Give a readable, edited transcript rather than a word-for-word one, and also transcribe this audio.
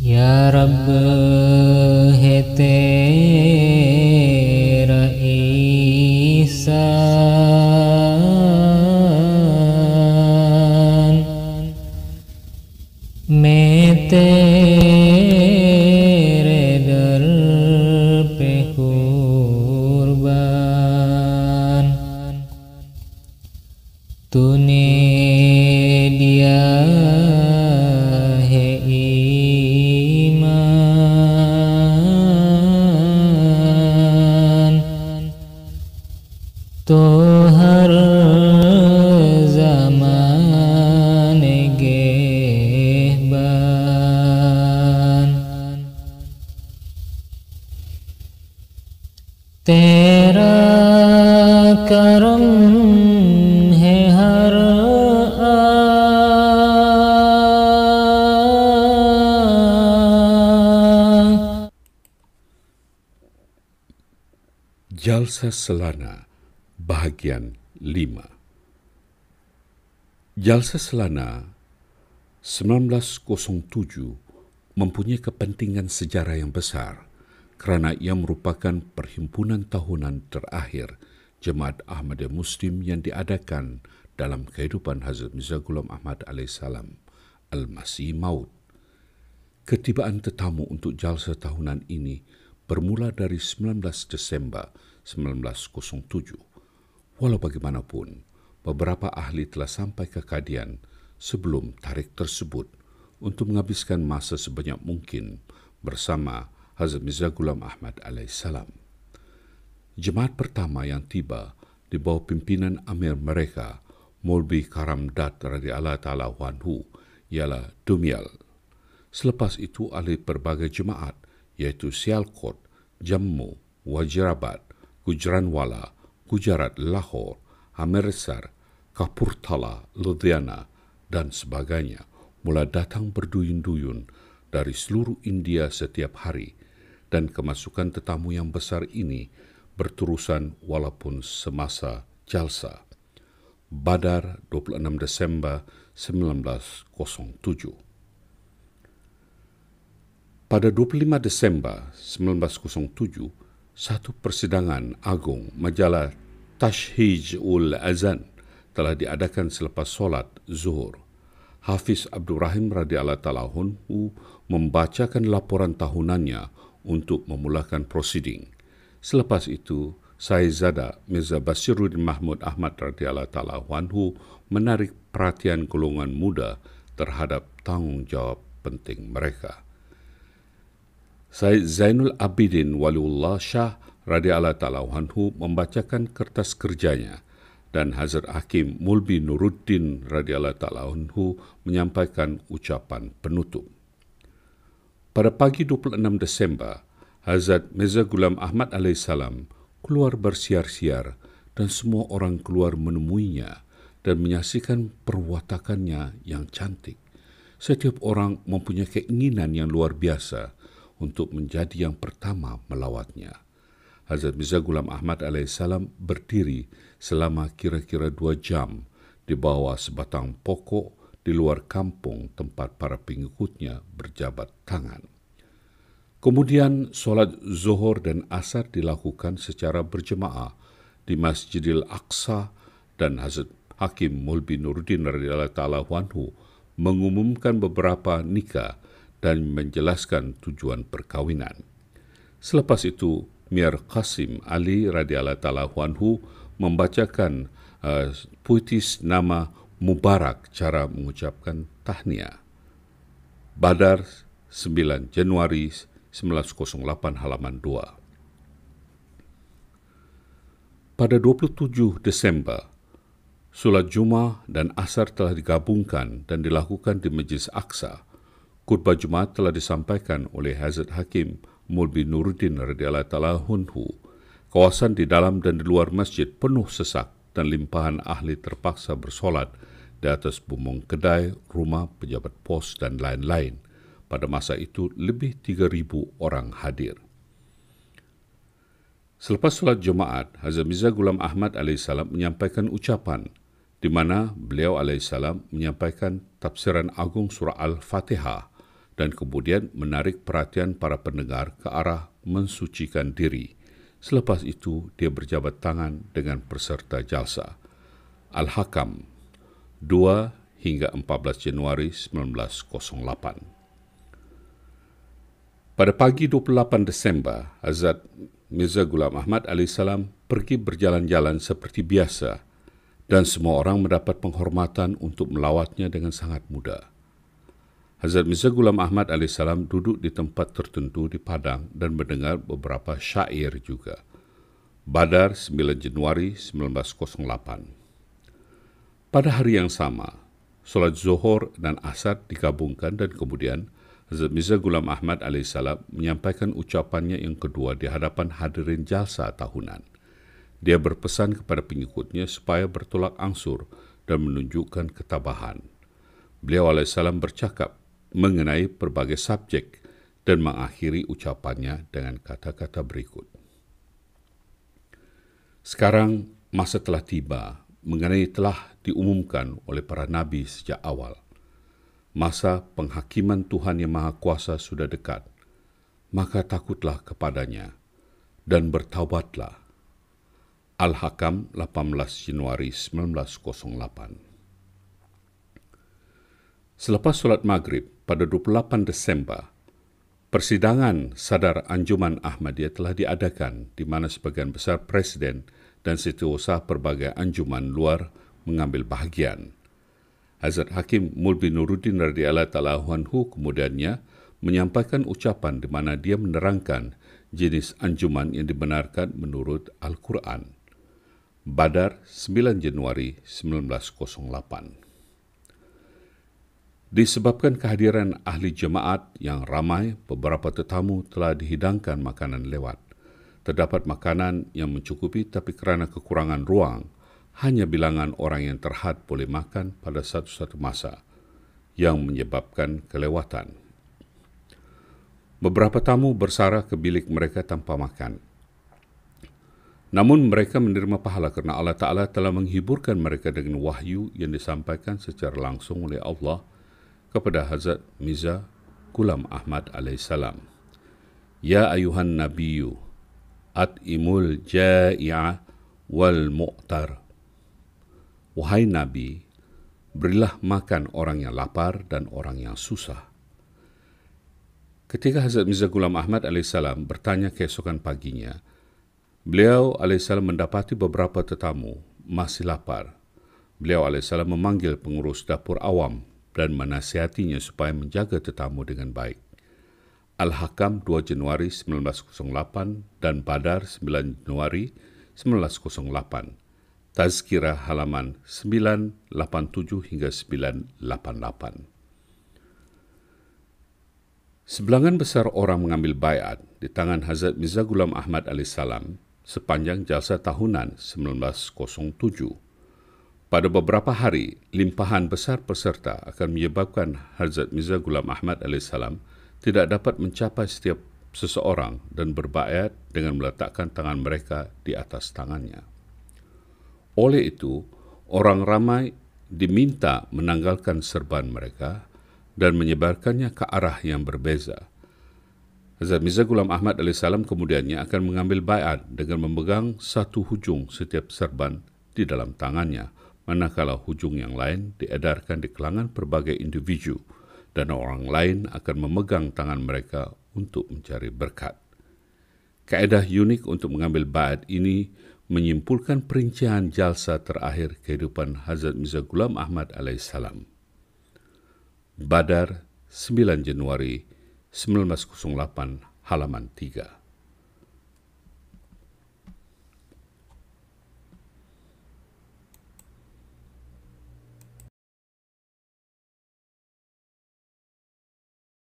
Ya Rabb hete raisan mete redar pe kurban tune dia he iman tohar zaman gehban tera karam hai har Jalsa Selana bahagian 5. Jalsa Selana 1907 mempunyai kepentingan sejarah yang besar kerana ia merupakan perhimpunan tahunan terakhir Jemaat Ahmadiyah Muslim yang diadakan dalam kehidupan Hazrat Mirza Ghulam Ahmad AS Al-Masih Maud. Ketibaan tetamu untuk jalsa tahunan ini bermula dari 19 Desember 1907. Walau bagaimanapun, beberapa ahli telah sampai ke Kadian sebelum tarikh tersebut untuk menghabiskan masa sebanyak mungkin bersama Hazrat Mirza Ghulam Ahmad AS. Jemaat pertama yang tiba di bawah pimpinan amir mereka, Maulvi Karam Dat radhiyallahu ta'ala anhu, ialah Dumial. Selepas itu ahli berbagai jemaat iaitu Sialkot, Jammu, Wajirabad, Gujranwala, Gujarat, Lahore, Amritsar, Kapurthala, Ludhiana dan sebagainya mula datang berduyun-duyun dari seluruh India setiap hari, dan kemasukan tetamu yang besar ini berterusan walaupun semasa jalsa. Badar 26 Desember 1907. Pada 25 Desember 1907, satu persidangan agung majalah Tashhij-ul-Azan telah diadakan selepas solat zuhur. Hafiz Abdul Rahim radhiyallahu ta'ala anhu membacakan laporan tahunannya untuk memulakan prosiding. Selepas itu, Sayyidzada Mirza Basiruddin Mahmud Ahmad radhiyallahu ta'ala anhu menarik perhatian golongan muda terhadap tanggungjawab penting mereka. Sayyid Zainul Abidin Waliullah Shah radhiyallahu ta'ala anhu membacakan kertas kerjanya, dan Hazrat Hakim Maulvi Nuruddin radhiyallahu ta'ala anhu menyampaikan ucapan penutup. Pada pagi 26 Desember, Hazrat Mirza Ghulam Ahmad AS keluar bersiar-siar, dan semua orang keluar menemuinya dan menyaksikan perwatakannya yang cantik. Setiap orang mempunyai keinginan yang luar biasa untuk menjadi yang pertama melawatnya. Hazrat Mirza Ghulam Ahmad AS berdiri selama kira-kira 2 jam di bawah sebatang pokok di luar kampung tempat para pengikutnya berjabat tangan. Kemudian solat zuhur dan asar dilakukan secara berjemaah di Masjidil Aqsa, dan Hazrat Hakim Maulvi Nuruddin radhiyallahu ta'ala anhu mengumumkan beberapa nikah dan menjelaskan tujuan perkawinan. Selepas itu, Mir Qasim Ali radhiyallahu ta'ala anhu membacakan puitis nama Mubarak cara mengucapkan tahniah. Badar 9 Januari 1908 halaman 2. Pada 27 Desember, solat Jumaat dan Asar telah digabungkan dan dilakukan di Majlis Aqsa. Khutbah Jumaat telah disampaikan oleh Hazrat Hakim Maulvi Nuruddin radhiyallahu ta'ala anhu. Kawasan di dalam dan di luar masjid penuh sesak dan limpahan ahli terpaksa bersolat di atas bumbung kedai, rumah, pejabat pos dan lain-lain. Pada masa itu, lebih 3,000 orang hadir. Selepas solat Jumaat, Hazrat Mirza Ghulam Ahmad AS menyampaikan ucapan di mana beliau AS menyampaikan tafsiran agung surah Al-Fatihah dan kemudian menarik perhatian para pendengar ke arah mensucikan diri. Selepas itu, dia berjabat tangan dengan peserta jalsa. Al-Hakam, 2 hingga 14 Januari 1908. Pada pagi 28 Desember, Hazrat Mirza Ghulam Ahmad AS pergi berjalan-jalan seperti biasa dan semua orang mendapat penghormatan untuk melawatnya dengan sangat mudah. Hazrat Mirza Ghulam Ahmad AS duduk di tempat tertentu di Padang dan mendengar beberapa syair juga. Badar, 9 Januari 1908. Pada hari yang sama, solat Zuhur dan Asar digabungkan dan kemudian Hazrat Mirza Ghulam Ahmad AS menyampaikan ucapannya yang kedua di hadapan hadirin jalsa tahunan. Dia berpesan kepada pengikutnya supaya bertolak ansur dan menunjukkan ketabahan. Beliau AS bercakap mengenai berbagai subjek dan mengakhiri ucapannya dengan kata-kata berikut. Sekarang masa telah tiba mengenai telah diumumkan oleh para nabi sejak awal. Masa penghakiman Tuhan Yang Maha Kuasa sudah dekat, maka takutlah kepadanya dan bertaubatlah. Al-Hakam, 18 Januari 1908. Selepas solat maghrib pada 28 Desember, persidangan sadar Anjuman Ahmadiyah telah diadakan di mana sebagian besar presiden dan setiausaha berbagai anjuman luar mengambil bahagian. Hazrat Hakim Mulbi Nuruddin radhiyallahu ta'ala anhu kemudiannya menyampaikan ucapan di mana dia menerangkan jenis anjuman yang dibenarkan menurut Al-Quran. Badar, 9 Januari 1908. Disebabkan kehadiran ahli jemaat yang ramai, beberapa tetamu telah dihidangkan makanan lewat. Terdapat makanan yang mencukupi tapi kerana kekurangan ruang, hanya bilangan orang yang terhad boleh makan pada satu-satu masa, yang menyebabkan kelewatan. Beberapa tamu bersarah ke bilik mereka tanpa makan. Namun mereka menerima pahala kerana Allah Ta'ala telah menghiburkan mereka dengan wahyu yang disampaikan secara langsung oleh Allah kepada Hazrat Mirza Ghulam Ahmad AS. Ya ayuhan nabiyyu, at'imul ja'i'a wal mu'tar. Wahai Nabi, berilah makan orang yang lapar dan orang yang susah. Ketika Hazrat Mirza Ghulam Ahmad AS bertanya keesokan paginya, beliau AS mendapati beberapa tetamu masih lapar. Beliau AS memanggil pengurus dapur awam dan menasihatinya supaya menjaga tetamu dengan baik. Al-Hakam, 2 Januari 1908 dan Badar, 9 Januari 1908. Tazkirah halaman 987 hingga 988. Sebilangan besar orang mengambil baiat di tangan Hazrat Mirza Ghulam Ahmad AS sepanjang jalsa tahunan 1907. Pada beberapa hari, limpahan besar peserta akan menyebabkan Hazrat Mirza Ghulam Ahmad AS tidak dapat mencapai setiap seseorang dan berbaiat dengan meletakkan tangan mereka di atas tangannya. Oleh itu, orang ramai diminta menanggalkan serban mereka dan menyebarkannya ke arah yang berbeza. Hazrat Mirza Ghulam Ahmad AS kemudiannya akan mengambil baiat dengan memegang satu hujung setiap serban di dalam tangannya, manakala hujung yang lain diedarkan di kelangan pelbagai individu dan orang lain akan memegang tangan mereka untuk mencari berkat. Kaedah unik untuk mengambil baiat ini menyimpulkan perincian jalsa terakhir kehidupan Hazrat Mirza Ghulam Ahmad AS. Badar, 9 Januari 1908, halaman 3.